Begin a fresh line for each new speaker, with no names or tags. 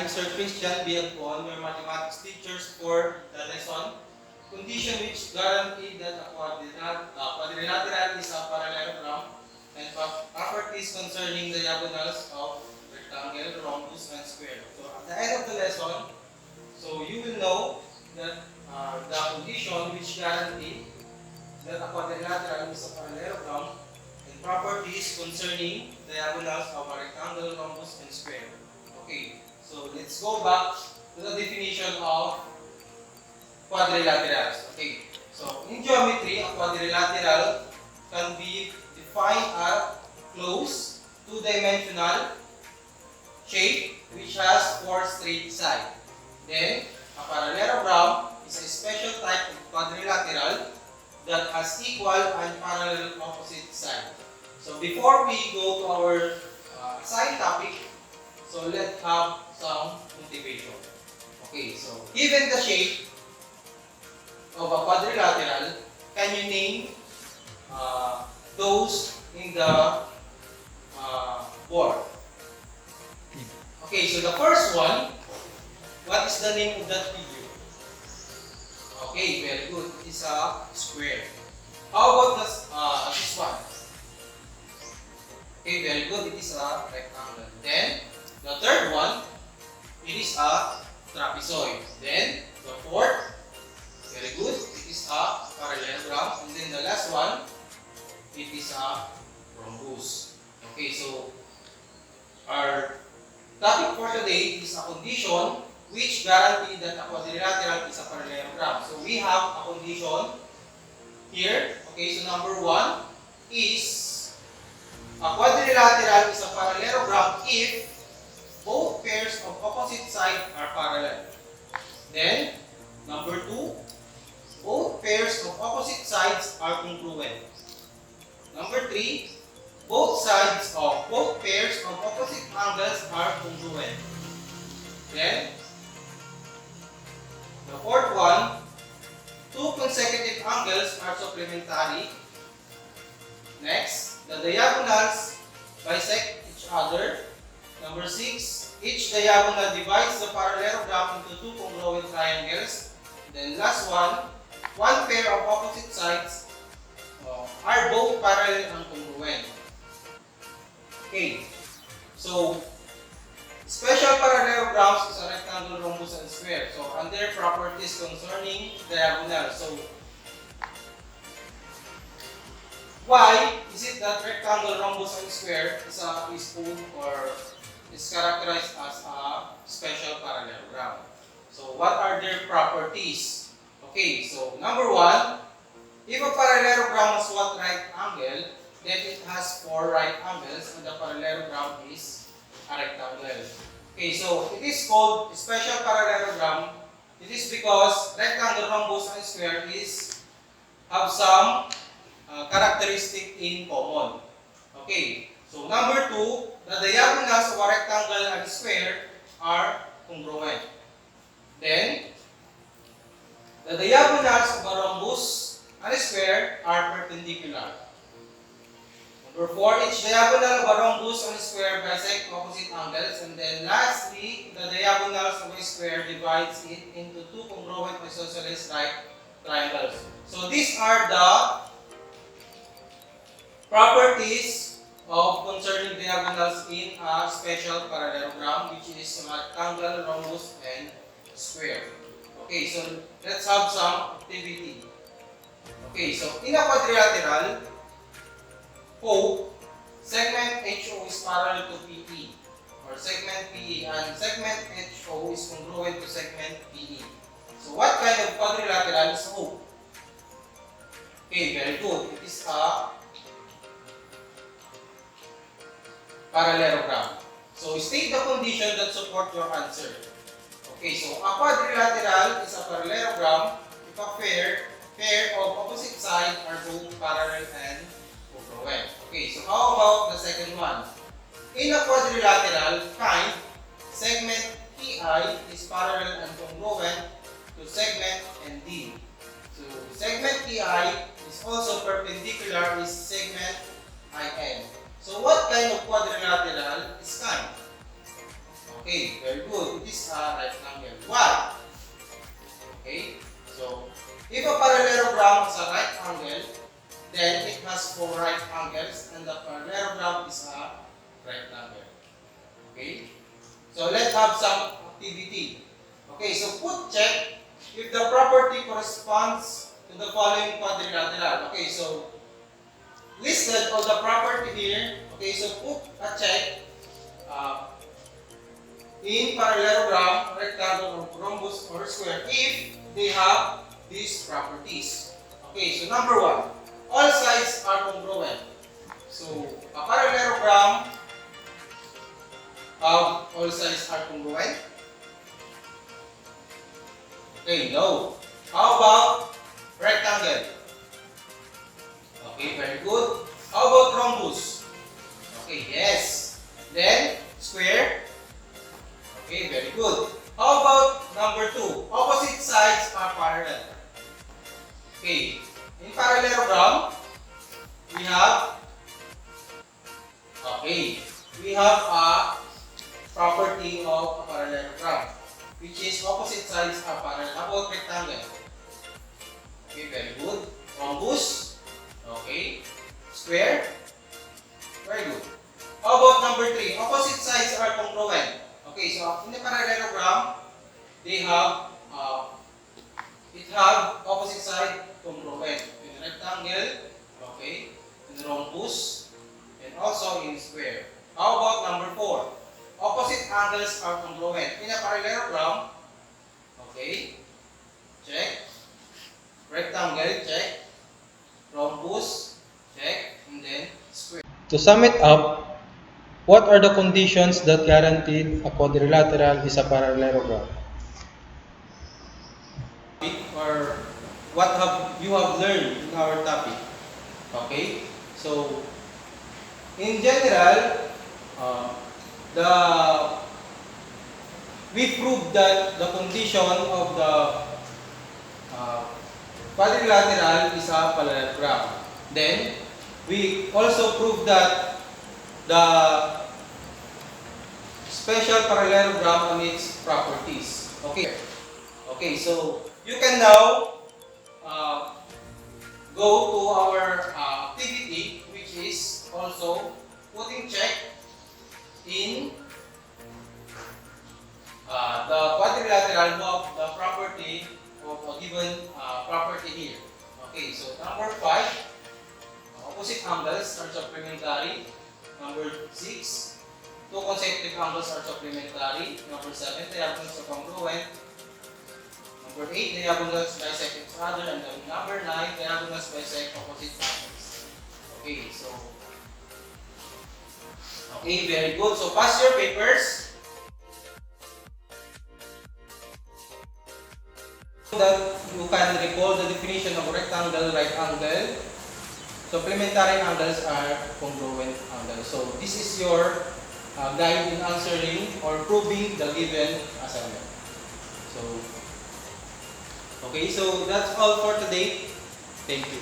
I'm Sir Christian Biagpon, your mathematics teachers for the lesson. Condition which guarantee that a quadrilateral is a parallelogram and properties concerning diagonals of rectangle, rhombus, and square. So at the end of the lesson, so you will know that the condition which guarantee that a quadrilateral is a parallelogram and properties concerning diagonals of a rectangle, rhombus, and square. Okay, so let's go back to the definition of quadrilaterals. Okay, so in geometry, a quadrilateral can be defined as closed, two-dimensional shape which has four straight sides. Then, a parallelogram is a special type of quadrilateral that has equal and parallel opposite sides. So before we go to our assigned topic, so let's have some motivation. Okay, so given the shape of a quadrilateral, can you name those in the board? Okay, so the first one, what is the name of that figure? Okay, very good. It is a square. How about this one? Okay, very good. It is a rectangle. Then, the third one, it is a trapezoid. Then, the fourth, very good, it is a parallelogram. And then the last one, it is a rhombus. Okay, so our topic for today is a condition which guarantee that a quadrilateral is a parallelogram. So we have a condition here. Okay, so number one is a quadrilateral is a parallelogram if both pairs of opposite sides are parallel. Then, number two, both pairs of opposite sides are congruent. Number three, both pairs of opposite angles are congruent. Then, the fourth one, two consecutive angles are supplementary. Next, the diagonals bisect each other. Number 6, each diagonal divides the parallelogram into two congruent triangles. Then last one pair of opposite sides are both parallel and congruent. Okay, so special parallelograms is a rectangle, rhombus, and square. So under properties concerning diagonal. So why is it that rectangle, rhombus, and square is characterized as a special parallelogram? So what are their properties? Okay, so number one, if a parallelogram has one right angle, then it has four right angles and the parallelogram is a rectangle. Okay, so it is called special parallelogram. It is because rectangle, rhombus, and square have some characteristic in common. Okay, so number two, the diagonals of a rectangle and square are congruent. Then, the diagonals of a rhombus and square are perpendicular. Number four, each diagonal of a rhombus and square bisect opposite angles. And then lastly, the diagonals of a square divides it into two congruent isosceles right triangles. So these are the properties of concerning diagonals in a special parallelogram, which is rectangle, rhombus, and square. Okay, so let's have some activity. Okay, so in a quadrilateral, O, segment HO is parallel to PE, or segment PE, and segment HO is congruent to segment PE. So what kind of quadrilateral is O? Okay, very good. It is a parallelogram. So state the condition that support your answer. Okay, so a quadrilateral is a parallelogram if a pair of opposite sides are both parallel and congruent. Okay, so how about the second one? In a quadrilateral kind, segment PI is parallel and congruent to segment ND. So segment PI is also perpendicular with segment IN. So what kind of quadrilateral is kind? Okay, very good. It is a right angle. Why? Okay, so if a parallelogram is a right angle, then it has four right angles, and the parallelogram is a right angle. Okay, so let's have some activity. Okay, so put check if the property corresponds to the following quadrilateral. Okay, so listed all the property here. Okay, so put a check in parallelogram, rectangle, or rhombus, or square if they have these properties. Okay, so number one, all sides are congruent. So a parallelogram of all sides are congruent. Okay, no. How about rectangle? Okay, very good. How about rhombus? Okay, yes. Then square. Okay, very good. How about number two? Opposite sides are parallel. Okay, in parallelogram, we have a property of a parallelogram, which is opposite sides are parallel. How about rectangle? Okay, very good. Rhombus. Okay. Square. Very good. How about number three? Opposite sides are congruent. Okay, so in the parallelogram, they have opposite side congruent in rectangle, okay, in rhombus, and also in square. How about number four? Opposite angles are congruent in a parallelogram. Okay, check. Rectangle, check. Rhombus, check, and then square. To sum it up, what are the conditions that guaranteed a quadrilateral is a parallelogram? Or what have you have learned in our topic? Okay, so in general, the we proved that the condition of the quadrilateral is a parallelogram. Then we also proved that the special parallelogram and its properties. Okay. Okay, so you can now go to our activity, which is also putting check in the quadrilateral of the property of a given property here. Okay, so number 5, opposite angles are supplementary. Number 6, two consecutive angles are supplementary. Number 7, diagonals are congruent. Number 8, diagonals bisect each other. And then number 9, diagonals bisect opposite angles. Okay, so okay, very good. So pass your papers. That you can recall the definition of rectangle, right angle. Supplementary angles are congruent angles. So this is your guide in answering or proving the given assignment. So okay, so that's all for today. Thank you.